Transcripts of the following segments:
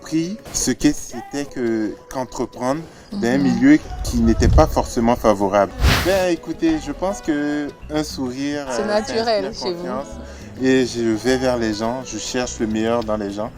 compris ce que c'était qu'entreprendre dans un milieu qui n'était pas forcément favorable. Ben écoutez, je pense qu'un sourire, c'est naturel chez vous. Et je vais vers les gens, je cherche le meilleur dans les gens.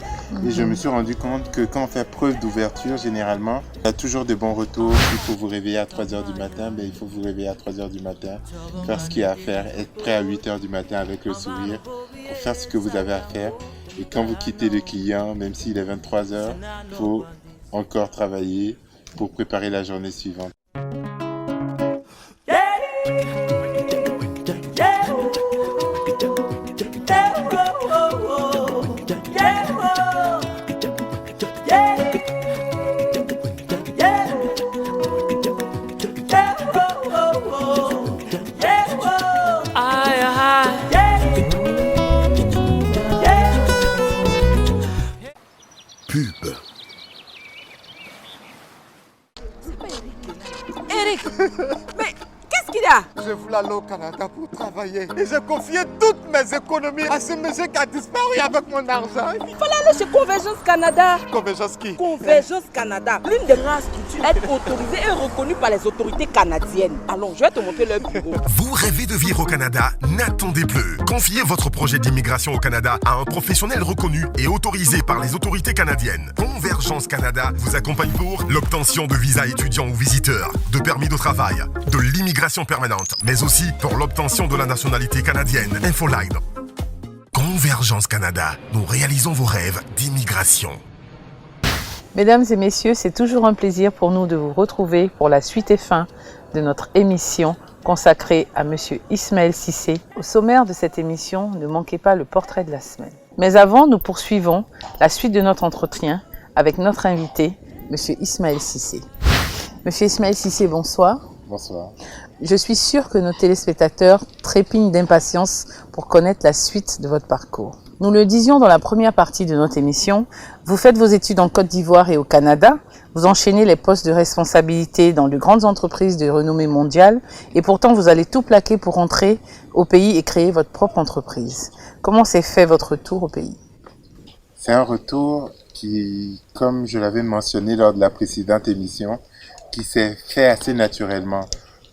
Et je me suis rendu compte que quand on fait preuve d'ouverture, généralement, il y a toujours de bons retours. Il faut vous réveiller à 3h du matin, ben, il faut vous réveiller à 3h du matin, faire ce qu'il y a à faire, être prêt à 8h du matin avec le sourire, pour faire ce que vous avez à faire. Et quand vous quittez le client, même s'il est 23h, il faut encore travailler pour préparer la journée suivante. Pub. Eric, mais qu'est-ce qu'il y a? Je voulais aller au Canada pour travailler et j'ai confié toutes mes économies à ce monsieur qui a disparu avec mon argent. Il fallait aller chez Convergence Canada. Convergence qui? Convergence Canada, l'une des rares structures à être autorisée et reconnue par les autorités canadiennes. Allons, je vais te montrer leur bureau. Vous rêvez de vivre au Canada? N'attendez plus. Confiez votre projet d'immigration au Canada à un professionnel reconnu et autorisé par les autorités canadiennes. Convergence Canada vous accompagne pour l'obtention de visas étudiants ou visiteurs, de permis de travail, de l'immigration permanente, mais aussi pour l'obtention de la nationalité canadienne. Infoline. Convergence Canada, nous réalisons vos rêves d'immigration. Mesdames et messieurs, c'est toujours un plaisir pour nous de vous retrouver pour la suite et fin de notre émission consacrée à Monsieur Ismaël Cissé. Au sommaire de cette émission, ne manquez pas le portrait de la semaine. Mais avant, nous poursuivons la suite de notre entretien avec notre invité, Monsieur Ismaël Cissé. Monsieur Ismaël Cissé, bonsoir. Bonsoir. Je suis sûre que nos téléspectateurs trépignent d'impatience pour connaître la suite de votre parcours. Nous le disions dans la première partie de notre émission, vous faites vos études en Côte d'Ivoire et au Canada, vous enchaînez les postes de responsabilité dans de grandes entreprises de renommée mondiale et pourtant vous allez tout plaquer pour rentrer au pays et créer votre propre entreprise. Comment s'est fait votre retour au pays? C'est un retour qui, comme je l'avais mentionné lors de la précédente émission, qui s'est fait assez naturellement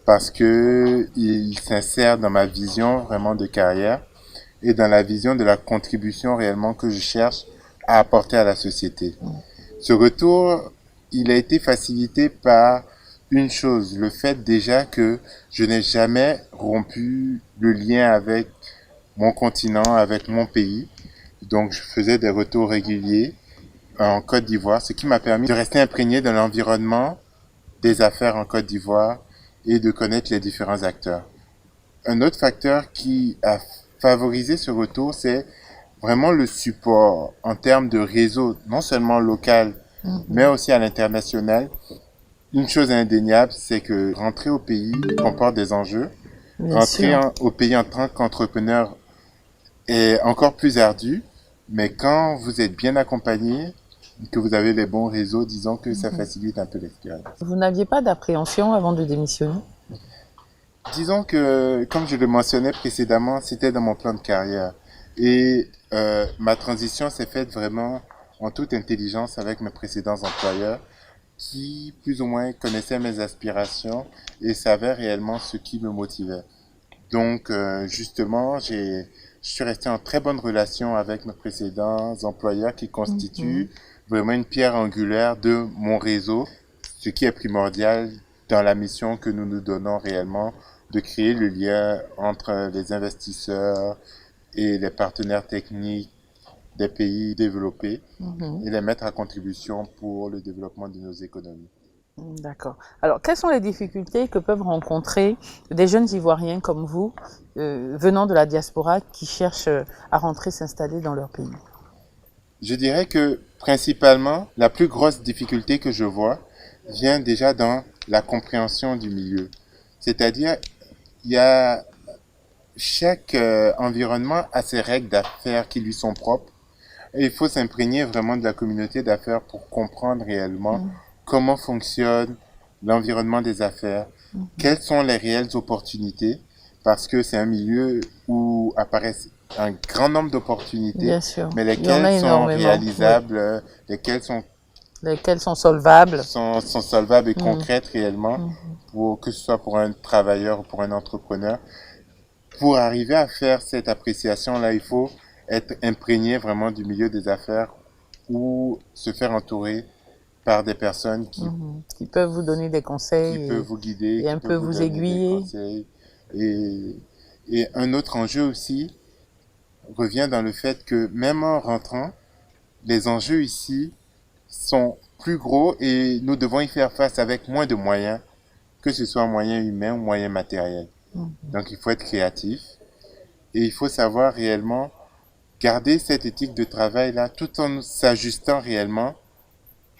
parce que il s'insère dans ma vision vraiment de carrière et dans la vision de la contribution réellement que je cherche à apporter à la société. Ce retour, il a été facilité par une chose, le fait déjà que je n'ai jamais rompu le lien avec mon continent, avec mon pays. Donc je faisais des retours réguliers en Côte d'Ivoire, ce qui m'a permis de rester imprégné de l'environnement des affaires en Côte d'Ivoire et de connaître les différents acteurs. Un autre facteur qui a favorisé ce retour, c'est vraiment le support en termes de réseau, non seulement local, mais aussi à l'international. Une chose indéniable, c'est que rentrer au pays comporte des enjeux. Rentrer au pays en tant qu'entrepreneur est encore plus ardu, mais quand vous êtes bien accompagné, que vous avez les bons réseaux, disons que ça facilite un peu l'expérience. Vous n'aviez pas d'appréhension avant de démissionner? Disons que, comme je le mentionnais précédemment, c'était dans mon plan de carrière. Et ma transition s'est faite vraiment en toute intelligence avec mes précédents employeurs qui, plus ou moins, connaissaient mes aspirations et savaient réellement ce qui me motivait. Donc, justement, je suis resté en très bonne relation avec mes précédents employeurs qui constituent vraiment une pierre angulaire de mon réseau, ce qui est primordial dans la mission que nous nous donnons réellement de créer le lien entre les investisseurs et les partenaires techniques des pays développés et les mettre à contribution pour le développement de nos économies. D'accord. Alors, quelles sont les difficultés que peuvent rencontrer des jeunes Ivoiriens comme vous, venant de la diaspora, qui cherchent à rentrer s'installer dans leur pays? Je dirais que, principalement, la plus grosse difficulté que je vois vient déjà dans la compréhension du milieu. C'est-à-dire, chaque environnement a ses règles d'affaires qui lui sont propres. Et il faut s'imprégner vraiment de la communauté d'affaires pour comprendre réellement comment fonctionne l'environnement des affaires, quelles sont les réelles opportunités, parce que c'est un milieu où apparaissent un grand nombre d'opportunités, Bien sûr. mais Il y en a lesquelles sont énormément, réalisables, lesquels sont solvables. sont solvables et Mhm. concrètes réellement, que ce soit pour un travailleur ou pour un entrepreneur. Pour arriver à faire cette appréciation-là, il faut être imprégné vraiment du milieu des affaires ou se faire entourer par des personnes Qui peuvent vous donner des conseils. qui peuvent vous guider, et un qui peu peuvent vous donner des aiguiller. conseils. Et un autre enjeu aussi revient dans le fait que même en rentrant, les enjeux ici sont plus gros et nous devons y faire face avec moins de moyens, que ce soit moyens humains ou moyens matériels. Donc il faut être créatif et il faut savoir réellement garder cette éthique de travail-là tout en s'ajustant réellement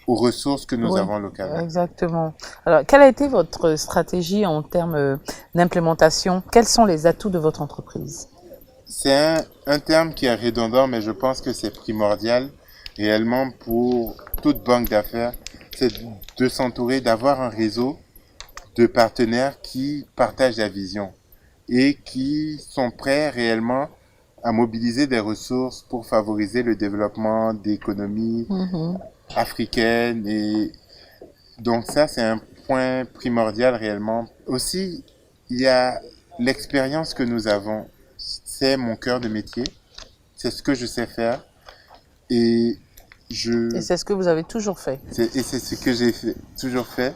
aux ressources que nous Oui, avons localement. Exactement. Alors, quelle a été votre stratégie en termes d'implémentation? Quels sont les atouts de votre entreprise? C'est un terme qui est redondant, mais je pense que c'est primordial réellement pour toute banque d'affaires, c'est de s'entourer, d'avoir un réseau de partenaires qui partagent la vision et qui sont prêts réellement à mobiliser des ressources pour favoriser le développement d'économies africaines. Et donc ça, c'est un point primordial réellement. Aussi, il y a l'expérience que nous avons. C'est mon cœur de métier. C'est ce que je sais faire. Et c'est ce que vous avez toujours fait. Et c'est ce que j'ai toujours fait.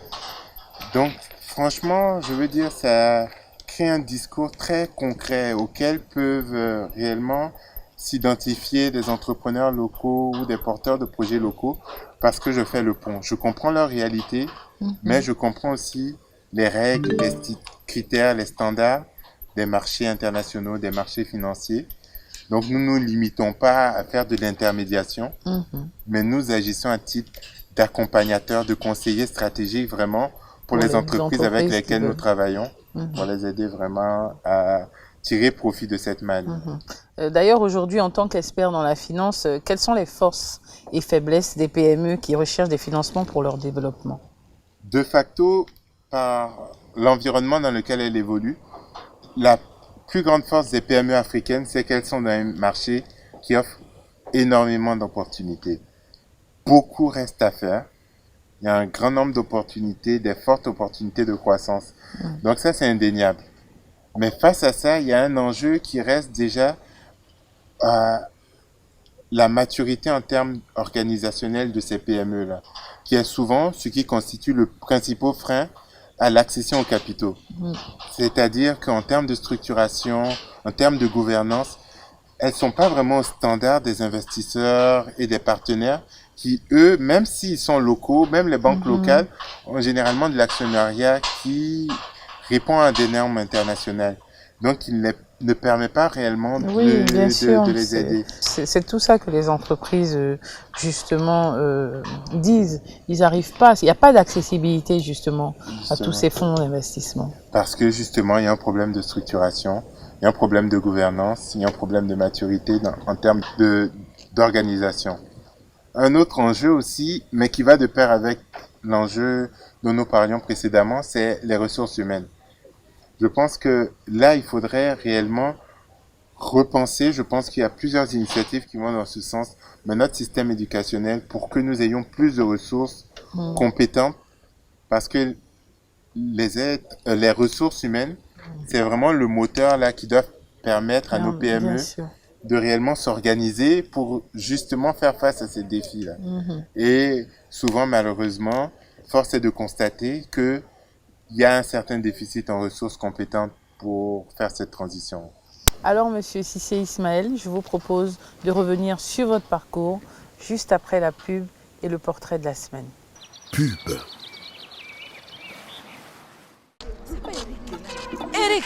Donc, franchement, je veux dire, ça crée un discours très concret auquel peuvent réellement s'identifier des entrepreneurs locaux ou des porteurs de projets locaux parce que je fais le pont. Je comprends leur réalité, mais je comprends aussi les règles, les critères, les standards des marchés internationaux, des marchés financiers. Donc, nous ne nous limitons pas à faire de l'intermédiation, mais nous agissons à titre d'accompagnateurs, de conseillers stratégiques vraiment pour les entreprises avec lesquelles nous travaillons, pour les aider vraiment à tirer profit de cette manne. D'ailleurs, aujourd'hui, en tant qu'expert dans la finance, quelles sont les forces et faiblesses des PME qui recherchent des financements pour leur développement? De facto, par l'environnement dans lequel elles évoluent, la plus grande force des PME africaines, c'est qu'elles sont dans un marché qui offre énormément d'opportunités. Beaucoup reste à faire. Il y a un grand nombre d'opportunités, des fortes opportunités de croissance. Donc ça, c'est indéniable. Mais face à ça, il y a un enjeu qui reste déjà la maturité en termes organisationnels de ces PME-là, qui est souvent ce qui constitue le principal frein à l'accession aux capitaux. C'est-à-dire qu'en termes de structuration, en termes de gouvernance, elles ne sont pas vraiment au standard des investisseurs et des partenaires qui, eux, même s'ils sont locaux, même les banques locales, ont généralement de l'actionnariat qui répond à des normes internationales. Donc, il ne permet pas réellement de les aider. C'est tout ça que les entreprises, justement, disent. Ils n'arrivent pas, il n'y a pas d'accessibilité, justement, à tous ces fonds d'investissement. Parce que, justement, il y a un problème de structuration, il y a un problème de gouvernance, il y a un problème de maturité en termes d'organisation. Un autre enjeu aussi, mais qui va de pair avec l'enjeu dont nous parlions précédemment, c'est les ressources humaines. Je pense que là, il faudrait réellement repenser. Je pense qu'il y a plusieurs initiatives qui vont dans ce sens, mais notre système éducationnel, pour que nous ayons plus de ressources compétentes, parce que les ressources humaines, c'est vraiment le moteur là qui doit permettre à nos PME de réellement s'organiser pour justement faire face à ces défis-là. Et souvent, malheureusement, force est de constater que il y a un certain déficit en ressources compétentes pour faire cette transition. Alors, Monsieur Cissé Ismaël, je vous propose de revenir sur votre parcours juste après la pub et le portrait de la semaine. Pub. Eric,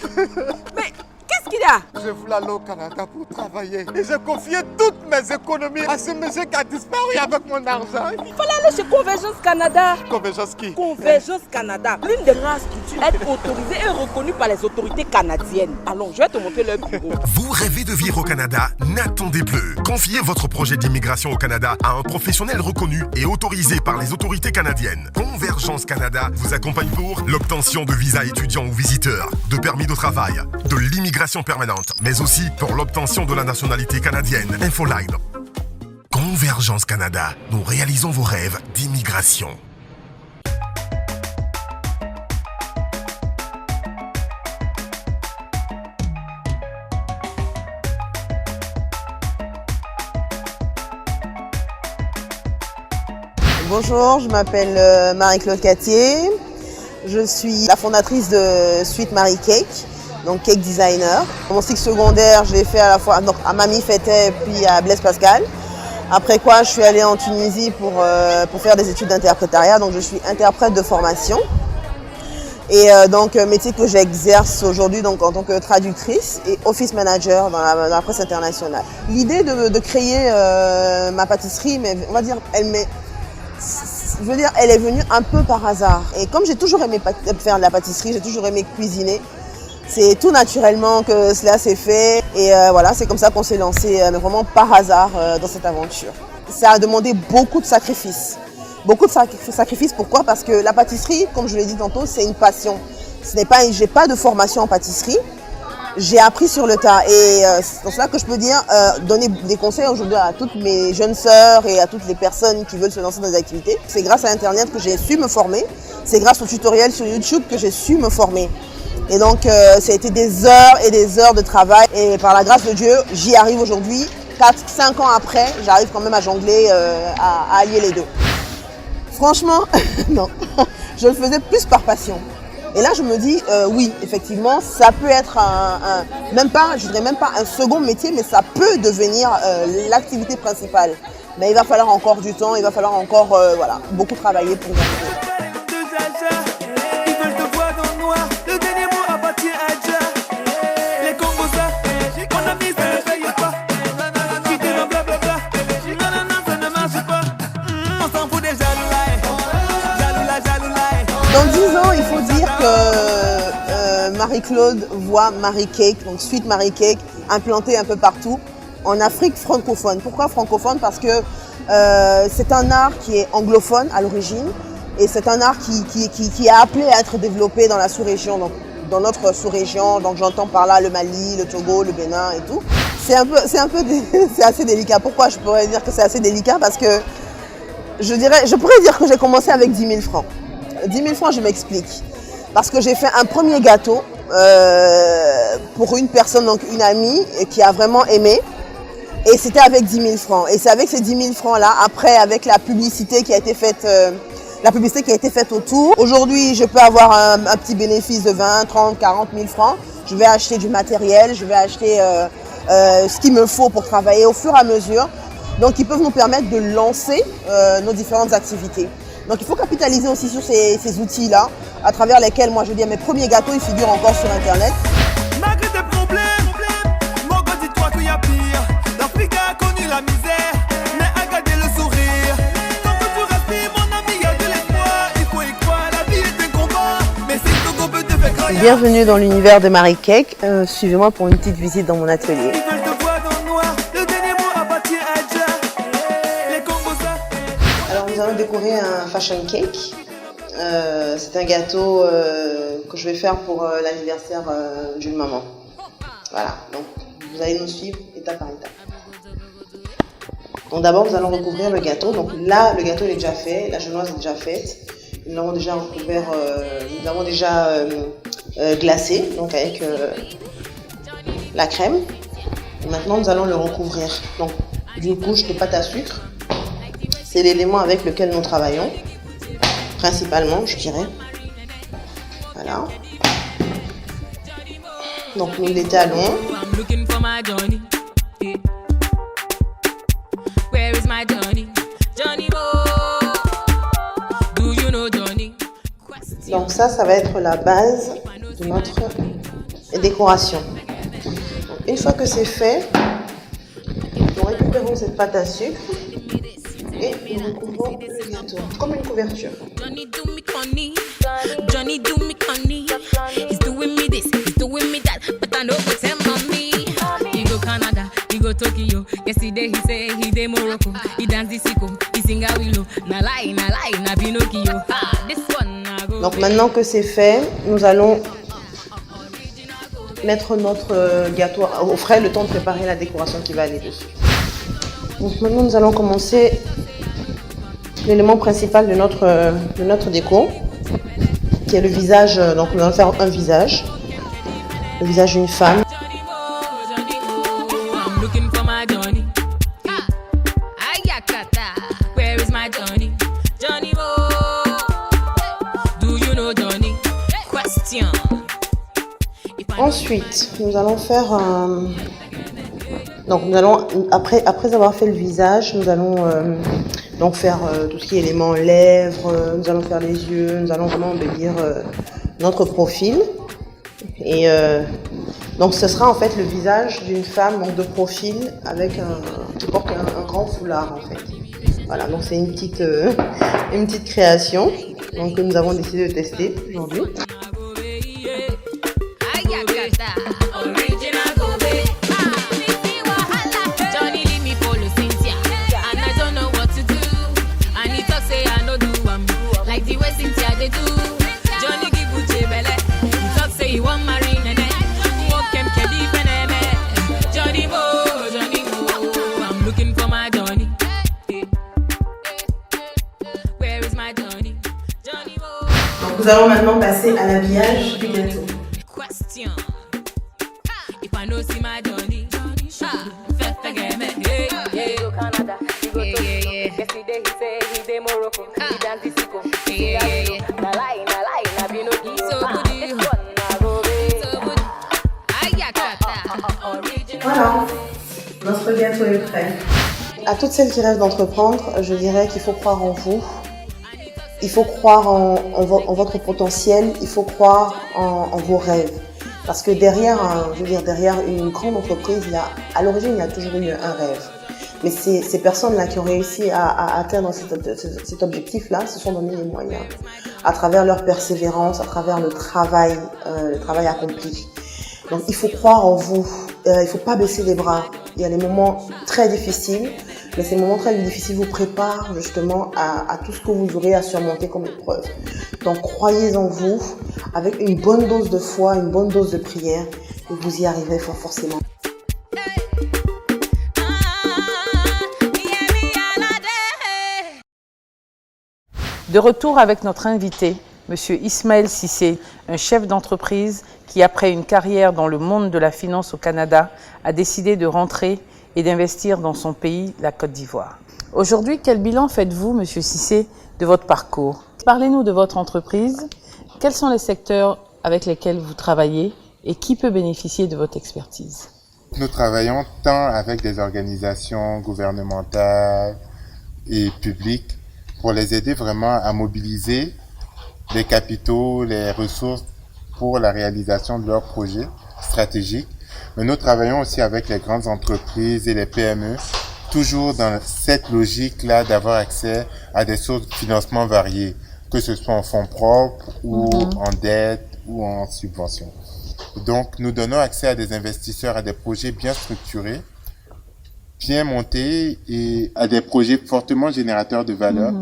mais qu'est-ce qu'il y a? Je voulais aller au Canada pour travailler et j'ai confié toutes mes économies à ce monsieur qui a disparu avec mon argent. Il fallait aller chez Convergence Canada. Convergence qui? Convergence Canada, l'une des rares structures être autorisée et reconnue par les autorités canadiennes. Allons, je vais te montrer leur bureau. Vous rêvez de vivre au Canada? N'attendez plus. Confiez votre projet d'immigration au Canada à un professionnel reconnu et autorisé par les autorités canadiennes. Convergence Canada vous accompagne pour l'obtention de visas étudiants ou visiteurs, de permis de travail, de l'immigration permanente, mais aussi pour l'obtention de la nationalité canadienne. Infoline. Convergence Canada, nous réalisons vos rêves d'immigration. Bonjour, je m'appelle Marie-Claude Cattier. Je suis la fondatrice de Sweet Marie Cake, donc cake designer. Mon cycle secondaire, je l'ai fait à la fois à Mamie Fettet puis à Blaise Pascal. Après quoi, je suis allée en Tunisie pour faire des études d'interprétariat. Donc je suis interprète de formation. Et donc métier que j'exerce aujourd'hui donc en tant que traductrice et office manager dans la presse internationale. L'idée de créer ma pâtisserie, mais on va dire, elle est venue un peu par hasard. Et comme j'ai toujours aimé faire de la pâtisserie, j'ai toujours aimé cuisiner, c'est tout naturellement que cela s'est fait. Et voilà, c'est comme ça qu'on s'est lancé, mais vraiment par hasard dans cette aventure. Ça a demandé beaucoup de sacrifices. Beaucoup de sacrifices, pourquoi? Parce que la pâtisserie, comme je l'ai dit tantôt, c'est une passion. J'ai pas de formation en pâtisserie. J'ai appris sur le tas et c'est pour cela que je peux donner des conseils aujourd'hui à toutes mes jeunes sœurs et à toutes les personnes qui veulent se lancer dans des activités. C'est grâce à Internet que j'ai su me former, c'est grâce aux tutoriels sur YouTube que j'ai su me former. Et donc ça a été des heures et des heures de travail et par la grâce de Dieu, j'y arrive aujourd'hui. 4-5 ans après, j'arrive quand même à jongler, à allier les deux. Franchement, non, je le faisais plus par passion. Et là, je me dis, oui, effectivement, ça peut être je dirais même pas un second métier, mais ça peut devenir l'activité principale. Mais il va falloir encore du temps, il va falloir encore beaucoup travailler pour y arriver. Dans 10 ans, il faut dire que Marie-Claude voit Marie Cake, donc Sweet Marie Cake, implantée un peu partout en Afrique francophone. Pourquoi francophone? Parce que c'est un art qui est anglophone à l'origine et c'est un art qui est appelé à être développé dans la sous-région, donc dans notre sous-région. Donc j'entends par là le Mali, le Togo, le Bénin et tout. C'est assez délicat. Pourquoi je pourrais dire que c'est assez délicat? Parce que je pourrais dire que j'ai commencé avec 10 000 francs. 10 000 francs, je m'explique. Parce que j'ai fait un premier gâteau pour une personne, donc une amie, qui a vraiment aimé. Et c'était avec 10 000 francs. Et c'est avec ces 10 000 francs-là, après, avec la publicité qui a été faite, autour. Aujourd'hui, je peux avoir un petit bénéfice de 20, 30, 40 000 francs. Je vais acheter du matériel, je vais acheter ce qu'il me faut pour travailler au fur et à mesure. Donc, ils peuvent nous permettre de lancer nos différentes activités. Donc il faut capitaliser aussi sur ces outils-là, à travers lesquels, moi je dis, mes premiers gâteaux, ils figurent encore sur Internet. Malgré tes problèmes, mon gars, dis-toi qu'il y a pire. L'Afrique a connu la misère, mais a gardé le sourire. Tant que tu respires, mon ami, il y a de l'espoir. Il faut y croire, la vie est un combat, mais c'est tout qu'on peut te faire croire. Bienvenue dans l'univers de Marie Cake. Suivez-moi pour une petite visite dans mon atelier. Nous allons décorer un fashion cake. C'est un gâteau que je vais faire pour l'anniversaire d'une maman. Voilà, donc vous allez nous suivre étape par étape. Donc d'abord nous allons recouvrir le gâteau. Donc là le gâteau est déjà fait, la genoise est déjà faite. Nous l'avons déjà recouvert, nous l'avons déjà glacé, donc avec la crème. Et maintenant nous allons le recouvrir. Donc d'une couche de pâte à sucre. C'est l'élément avec lequel nous travaillons, principalement, je dirais. Voilà. Donc nous l'étalons. Donc ça va être la base de notre décoration. Donc, une fois que c'est fait, nous récupérons cette pâte à sucre. Et nous recouvrons le gâteau, comme une couverture. Donc maintenant que c'est fait, nous allons mettre notre gâteau au frais, le temps de préparer la décoration qui va aller dessus. Donc maintenant, nous allons commencer l'élément principal de notre déco, qui est le visage. Donc nous allons faire un visage, le visage d'une femme. Ensuite, nous allons faire donc nous allons après avoir fait le visage, nous allons donc faire tout ce qui est éléments lèvres, nous allons faire les yeux, nous allons vraiment embellir notre profil. Et donc ce sera en fait le visage d'une femme donc de profil avec qui porte un grand foulard en fait. Voilà, donc c'est une petite création donc que nous avons décidé de tester aujourd'hui. Nous allons maintenant passer à l'habillage du gâteau. Voilà, notre gâteau est prêt. À toutes celles qui rêvent d'entreprendre, je dirais qu'il faut croire en vous. Il faut croire en votre potentiel, il faut croire en vos rêves. Parce que derrière une grande entreprise, à l'origine, il y a toujours eu un rêve. Mais ces personnes-là qui ont réussi à atteindre cet objectif-là se sont donné les moyens. À travers leur persévérance, à travers le travail accompli. Donc il faut croire en vous, il ne faut pas baisser les bras. Il y a des moments très difficiles. Mais ces moments très difficiles vous préparent justement à tout ce que vous aurez à surmonter comme épreuve. Donc croyez en vous, avec une bonne dose de foi, une bonne dose de prière, et vous y arriverez forcément. De retour avec notre invité, Monsieur Ismaël Cissé, un chef d'entreprise qui, après une carrière dans le monde de la finance au Canada, a décidé de rentrer et d'investir dans son pays, la Côte d'Ivoire. Aujourd'hui, quel bilan faites-vous, Monsieur Cissé, de votre parcours? Parlez-nous de votre entreprise. Quels sont les secteurs avec lesquels vous travaillez et qui peut bénéficier de votre expertise? Nous travaillons tant avec des organisations gouvernementales et publiques pour les aider vraiment à mobiliser les capitaux, les ressources pour la réalisation de leurs projets stratégiques. Mais nous travaillons aussi avec les grandes entreprises et les PME, toujours dans cette logique-là d'avoir accès à des sources de financement variées, que ce soit en fonds propres ou en dette ou en subvention. Donc, nous donnons accès à des investisseurs, à des projets bien structurés, bien montés et à des projets fortement générateurs de valeur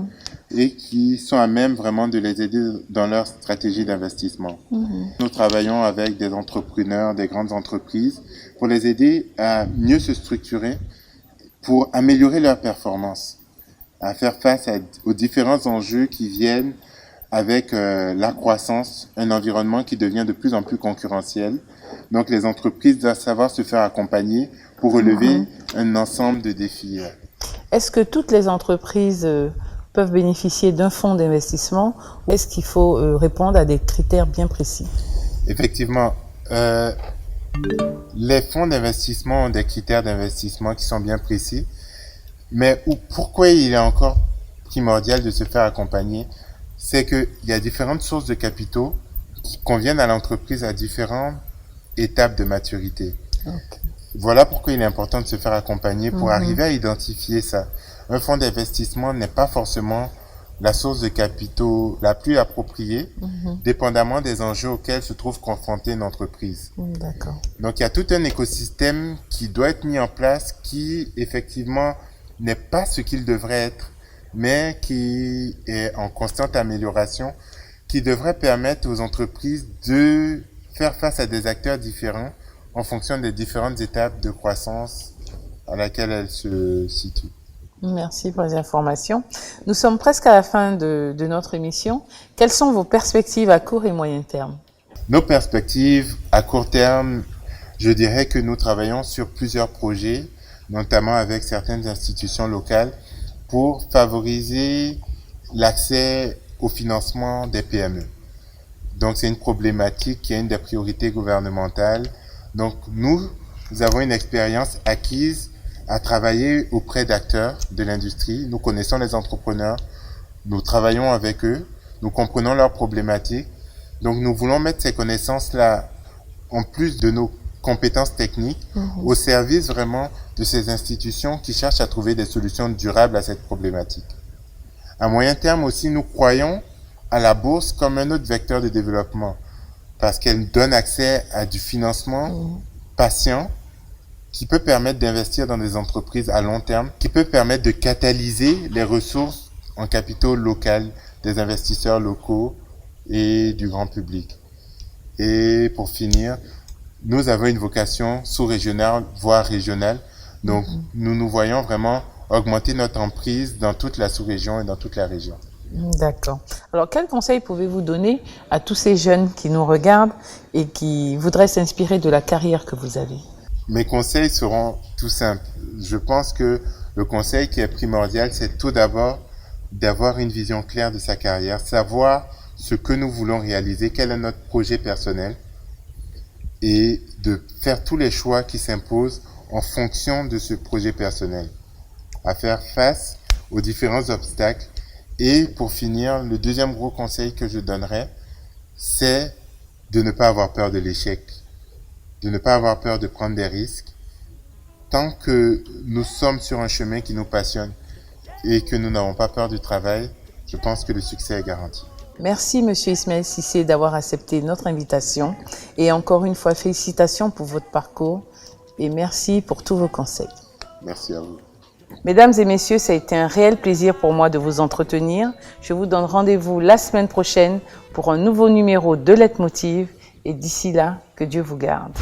et qui sont à même vraiment de les aider dans leur stratégie d'investissement. Nous travaillons avec des entrepreneurs, des grandes entreprises pour les aider à mieux se structurer, pour améliorer leur performance, à faire face aux différents enjeux qui viennent avec la croissance, un environnement qui devient de plus en plus concurrentiel. Donc les entreprises doivent savoir se faire accompagner pour relever un ensemble de défis. Est-ce que toutes les entreprises peuvent bénéficier d'un fonds d'investissement ou est-ce qu'il faut répondre à des critères bien précis? Effectivement, les fonds d'investissement ont des critères d'investissement qui sont bien précis, mais pourquoi il est encore primordial de se faire accompagner, c'est qu'il y a différentes sources de capitaux qui conviennent à l'entreprise à différentes étapes de maturité. Okay. Voilà pourquoi il est important de se faire accompagner pour arriver à identifier ça. Un fonds d'investissement n'est pas forcément la source de capitaux la plus appropriée, dépendamment des enjeux auxquels se trouve confrontée une entreprise. D'accord. Donc, il y a tout un écosystème qui doit être mis en place, qui, effectivement, n'est pas ce qu'il devrait être, mais qui est en constante amélioration, qui devrait permettre aux entreprises de faire face à des acteurs différents en fonction des différentes étapes de croissance à laquelle elles se situent. Merci pour les informations. Nous sommes presque à la fin de notre émission. Quelles sont vos perspectives à court et moyen terme? Nos perspectives à court terme, je dirais que nous travaillons sur plusieurs projets, notamment avec certaines institutions locales, pour favoriser l'accès au financement des PME. Donc c'est une problématique qui est une des priorités gouvernementales. Donc nous avons une expérience acquise à travailler auprès d'acteurs de l'industrie. Nous connaissons les entrepreneurs, nous travaillons avec eux, nous comprenons leurs problématiques. Donc nous voulons mettre ces connaissances-là, en plus de nos compétences techniques, au service vraiment de ces institutions qui cherchent à trouver des solutions durables à cette problématique. À moyen terme aussi, nous croyons à la bourse comme un autre vecteur de développement parce qu'elle donne accès à du financement patient qui peut permettre d'investir dans des entreprises à long terme, qui peut permettre de catalyser les ressources en capitaux local des investisseurs locaux et du grand public. Et pour finir, nous avons une vocation sous-régionale, voire régionale. Donc, nous nous voyons vraiment augmenter notre emprise dans toute la sous-région et dans toute la région. D'accord. Alors, quels conseils pouvez-vous donner à tous ces jeunes qui nous regardent et qui voudraient s'inspirer de la carrière que vous avez? Mes conseils seront tout simples. Je pense que le conseil qui est primordial, c'est tout d'abord d'avoir une vision claire de sa carrière, savoir ce que nous voulons réaliser, quel est notre projet personnel et de faire tous les choix qui s'imposent en fonction de ce projet personnel, à faire face aux différents obstacles. Et pour finir, le deuxième gros conseil que je donnerais, c'est de ne pas avoir peur de l'échec, de ne pas avoir peur de prendre des risques. Tant que nous sommes sur un chemin qui nous passionne et que nous n'avons pas peur du travail, je pense que le succès est garanti. Merci Monsieur Ismaël Cissé d'avoir accepté notre invitation et encore une fois félicitations pour votre parcours et merci pour tous vos conseils. Merci à vous. Mesdames et messieurs, ça a été un réel plaisir pour moi de vous entretenir. Je vous donne rendez-vous la semaine prochaine pour un nouveau numéro de Leitmotiv et d'ici là, que Dieu vous garde.